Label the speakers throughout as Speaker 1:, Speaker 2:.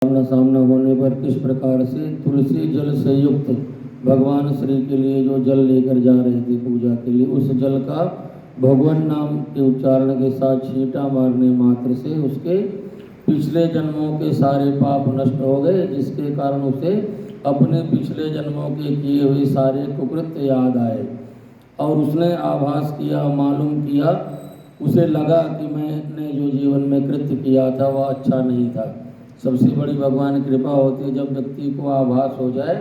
Speaker 1: सामना सामना होने पर किस प्रकार से तुलसी जल से युक्त भगवान श्री के लिए जो जल लेकर जा रहे थे पूजा के लिए, उस जल का भगवान नाम के उच्चारण के साथ छींटा मारने मात्र से उसके पिछले जन्मों के सारे पाप नष्ट हो गए, जिसके कारण उसे अपने पिछले जन्मों के किए हुए सारे कुकृत्य याद आए और उसने आभास किया, मालूम किया, उसे लगा कि मैंने जो जीवन में कृत्य किया था वह अच्छा नहीं था। सबसे बड़ी भगवान की कृपा होती है जब व्यक्ति को आभास हो जाए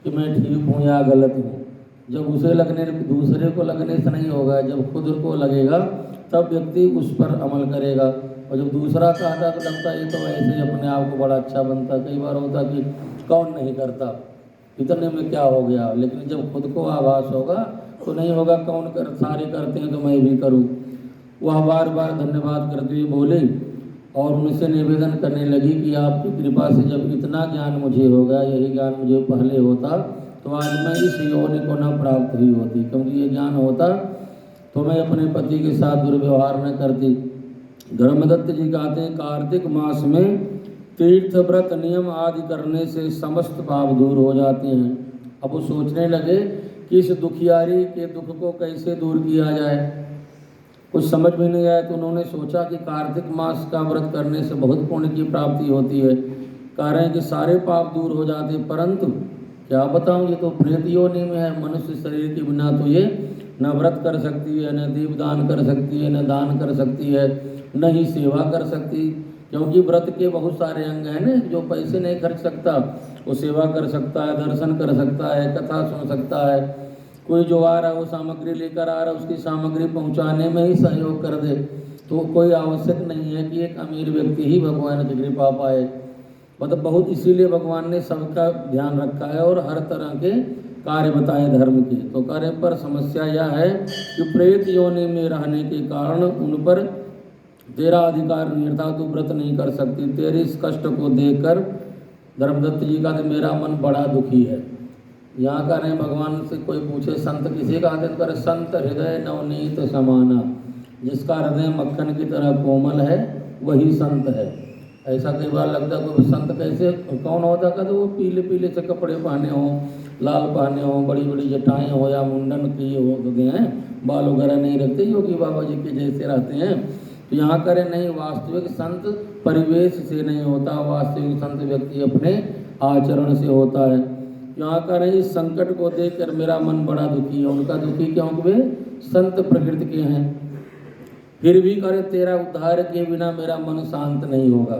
Speaker 1: कि मैं ठीक हूँ या गलत हूँ। जब उसे लगने, दूसरे को लगने से नहीं होगा, जब खुद को लगेगा तब व्यक्ति उस पर अमल करेगा। और जब दूसरा कहता तो लगता है ये तो ऐसे ही अपने आप को बड़ा अच्छा बनता। कई बार होता कि कौन नहीं करता, इतने में क्या हो गया। लेकिन जब खुद को आभास होगा तो नहीं होगा कौन कर, सारे करते हैं तो मैं भी करूँ। वह बार बार धन्यवाद करते हुए बोले और उनसे निवेदन करने लगी कि आपकी कृपा से जब इतना ज्ञान मुझे हो गया, यही ज्ञान मुझे पहले होता तो आज मैं इस योनि को न प्राप्त हुई होती। क्योंकि ये ज्ञान होता तो मैं अपने पति के साथ दुर्व्यवहार न करती। धर्मदत्त जी कहते हैं कार्तिक मास में तीर्थ व्रत नियम आदि करने से समस्त पाप दूर हो जाते हैं। अब वो सोचने लगे कि इस दुखियारी के दुख को कैसे दूर किया जाए। कुछ समझ में नहीं आया तो उन्होंने सोचा कि कार्तिक मास का व्रत करने से बहुत पुण्य की प्राप्ति होती है। कह रहे हैं कि सारे पाप दूर हो जाते, परंतु क्या बताऊं, ये तो प्रेत योनि में है। मनुष्य शरीर के बिना तो ये न व्रत कर सकती है, न दीपदान कर सकती है, न दान कर सकती है, न ही सेवा कर सकती। क्योंकि व्रत के बहुत सारे अंग हैं ना, जो पैसे नहीं खर्च सकता वो सेवा कर सकता है, दर्शन कर सकता है, कथा सुन सकता है। कोई जो आ रहा है वो सामग्री लेकर आ रहा है, उसकी सामग्री पहुंचाने में ही सहयोग कर दे। तो कोई आवश्यक नहीं है कि एक अमीर व्यक्ति ही भगवान की कृपा पाए। मतलब बहुत इसीलिए भगवान ने सबका ध्यान रखा है और हर तरह के कार्य बताए धर्म के। तो कार्य पर समस्या यह है कि प्रेत योनि में रहने के कारण उन पर तेरा अधिकार नहीं था, तू व्रत नहीं कर सकती। तेरे इस कष्ट को देखकर धर्मदत्त जी का मेरा मन बड़ा दुखी है। यहाँ का नहीं, भगवान से कोई पूछे संत किसी का आदत करे, संत हृदय नवनीत समाना, जिसका हृदय मक्खन की तरह कोमल है वही संत है। ऐसा कई बार लगता है कोई संत कैसे कौन होता का, तो वो पीले पीले से कपड़े पहने हों, लाल पहने हों, बड़ी बड़ी जटाएं हो या मुंडन किए हो तो हैं, बाल वगैरह नहीं रखते, योगी बाबा जी के जैसे रहते हैं। तो यहाँ करें नहीं, वास्तविक संत परिवेश से नहीं होता, वास्तविक संत व्यक्ति अपने आचरण से होता है। यहाँ का नहीं, इस संकट को देखकर मेरा मन बड़ा दुखी है। उनका दुखी क्योंकि वे संत प्रकृति के हैं। फिर भी करे तेरा उद्धार के बिना मेरा मन शांत नहीं होगा।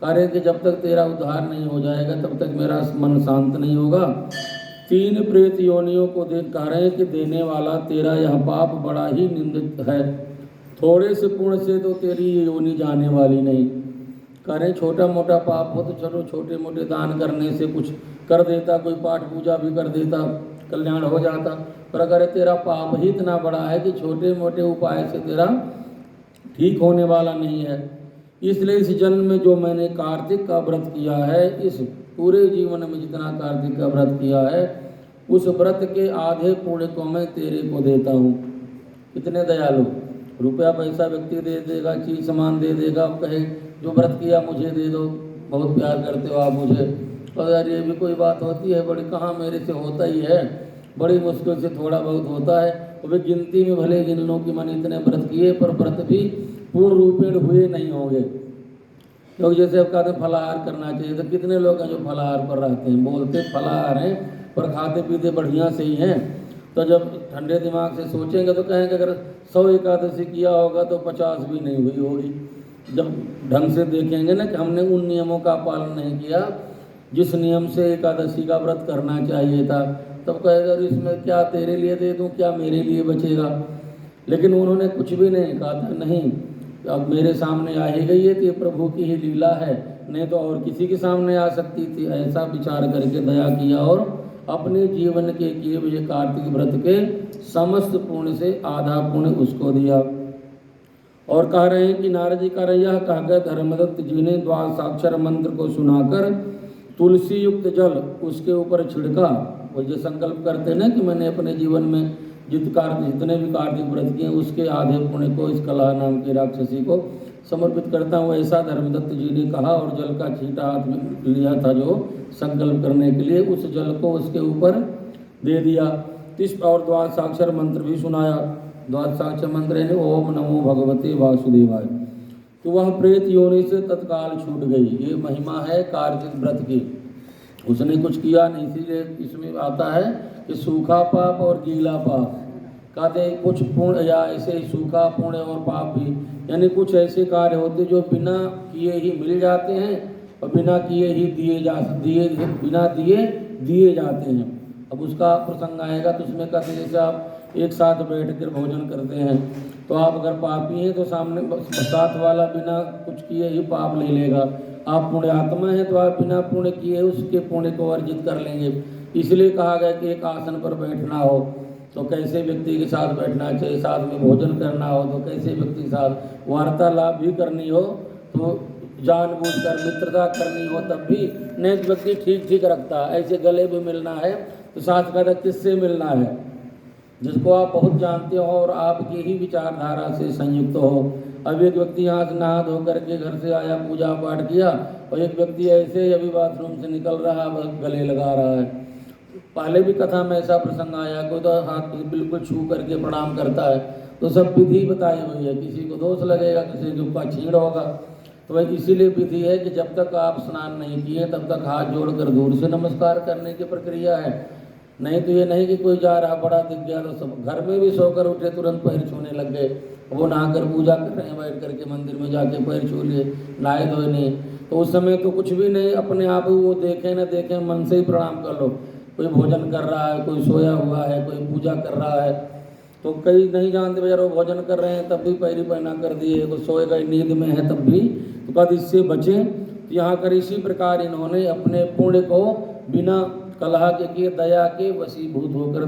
Speaker 1: करे कि जब तक तेरा उद्धार नहीं हो जाएगा तब तक मेरा मन शांत नहीं होगा। तीन प्रेत योनियों को देख कह रहे हैं कि देने वाला तेरा यह पाप बड़ा ही निंदित है। थोड़े से पुण्य से तो तेरी ये योनि जाने वाली नहीं। कह रहे छोटा मोटा पाप हो तो चलो छोटे मोटे दान करने से कुछ कर देता, कोई पाठ पूजा भी कर देता, कल्याण हो जाता। पर अगर तेरा पाप ही इतना बड़ा है कि छोटे मोटे उपाय से तेरा ठीक होने वाला नहीं है, इसलिए इस जन्म में जो मैंने कार्तिक का व्रत किया है, इस पूरे जीवन में जितना कार्तिक का व्रत किया है, उस व्रत के आधे पुण्य को मैं तेरे को देता हूँ। कितने दयालु, रुपया पैसा व्यक्ति दे देगा, चीज सामान दे देगा, कहे जो व्रत किया मुझे दे दो, बहुत प्यार करते हो आप मुझे। और यार ये भी कोई बात होती है, बड़ी कहाँ मेरे से होता ही है, बड़ी मुश्किल से थोड़ा बहुत होता है। तो वे गिनती में भले गिन लो कि मैंने इतने व्रत किए, पर व्रत भी पूर्ण रूपेण हुए नहीं होंगे। क्योंकि जैसे अब कहते हैं फलाहार करना चाहिए, तो कितने लोग हैं जो फलाहार पर रहते हैं, बोलते फलाहार हैं पर खाते पीते बढ़िया से ही हैं। तो जब ठंडे दिमाग से सोचेंगे तो कहेंगे अगर 100 एकादशी किया होगा तो 50 भी नहीं हुई होगी। जब ढंग से देखेंगे ना कि हमने उन नियमों का पालन नहीं किया जिस नियम से एकादशी का व्रत करना चाहिए था, तब कहेगा इसमें क्या तेरे लिए दे दूं, क्या मेरे लिए बचेगा। लेकिन उन्होंने कुछ भी नहीं कहा था, नहीं अब मेरे सामने आ ही गई है तो ये प्रभु की ही लीला है, नहीं तो और किसी के सामने आ सकती थी। ऐसा विचार करके दया किया और अपने जीवन के किए हुए कार्तिक व्रत के समस्त पुण्य से आधा पुण्य उसको दिया। और कह रहे हैं कि नारद जी कह रहे यह कहकर धर्मदत्त जी ने द्वादशाक्षर मंत्र को सुनाकर तुलसी युक्त जल उसके ऊपर छिड़का। वो जो संकल्प करते ना कि मैंने अपने जीवन में जितने भी कार्तिक व्रत किए उसके आधे पुण्य को इस कलह नाम की राक्षसी को समर्पित करता हूँ, ऐसा धर्मदत्त जी ने कहा और जल का छींटा हाथ में लिया था जो संकल्प करने के लिए, उस जल को उसके ऊपर दे दिया। इस और द्वादशाक्षर मंत्र भी सुनाया। द्वादशाक्षर मंत्र है ओम नमो भगवते वासुदेवाय। तो वह प्रेत योनि से तत्काल छूट गई। ये महिमा है कार्तिक व्रत की। उसने कुछ किया नहीं, इसीलिए इसमें आता है कि सूखा पाप और गीला पाप, कहते कुछ पुण्य या ऐसे ही सूखा पुण्य और पाप भी, यानी कुछ ऐसे कार्य होते जो बिना किए ही मिल जाते हैं और बिना किए ही बिना दिए जाते हैं। अब उसका प्रसंग आएगा तो उसमें कहते जैसे आप एक साथ बैठ कर भोजन करते हैं, तो आप अगर पापी हैं तो सामने साथ वाला बिना कुछ किए ही पाप ले लेगा। आप पुण्य आत्मा हैं तो आप बिना पुण्य किए उसके पुण्य को अर्जित कर लेंगे। इसलिए कहा गया कि एक आसन पर बैठना हो तो कैसे व्यक्ति के साथ बैठना चाहिए, साथ में भोजन करना हो तो कैसे व्यक्ति के साथ वार्तालाप भी करनी हो तो जानबूझकर मित्रता करनी हो तब भी, नहीं तो व्यक्ति ठीक रखता। ऐसे गले भी मिलना है तो साथ कहता किससे मिलना है, जिसको आप बहुत जानते हो और आपकी ही विचारधारा से संयुक्त हो। अब एक व्यक्ति यहाँ से नहा धो करके घर से आया, पूजा पाठ किया, और एक व्यक्ति ऐसे ही अभी बाथरूम से निकल रहा है, गले लगा रहा है। पहले भी कथा में ऐसा प्रसंग आया, कोई तो हाथ बिल्कुल छू करके प्रणाम करता है, तो सब विधि बताई हुई है। किसी को दोष लगेगा, किसी के ऊपर छीड़ होगा, तो वह इसीलिए विधि है कि जब तक आप स्नान नहीं किए तब तक हाथ जोड़कर दूर से नमस्कार करने की प्रक्रिया है। नहीं तो ये नहीं कि कोई जा रहा बड़ा दिख गया तो सब घर में भी सोकर उठे तुरंत पैर छूने लग गए। वो नहाकर पूजा कर रहे हैं, बैठ करके मंदिर में जाके पैर छू लिए, नहाए धोए नहीं, तो उस समय तो कुछ भी नहीं, अपने आप ही वो देखें न देखें मन से ही प्रणाम कर लो। कोई भोजन कर रहा है, कोई सोया हुआ है, कोई पूजा कर रहा है, तो कई नहीं जानते बेचारे भोजन कर रहे हैं तब भी पैरी पहना कर दिए, वो सोए गए नींद में है तब भी, तो कद इससे बचें। तो यहाँ कर इसी प्रकार इन्होंने अपने पुण्य को बिना कलह के किए दया के वशीभूत होकर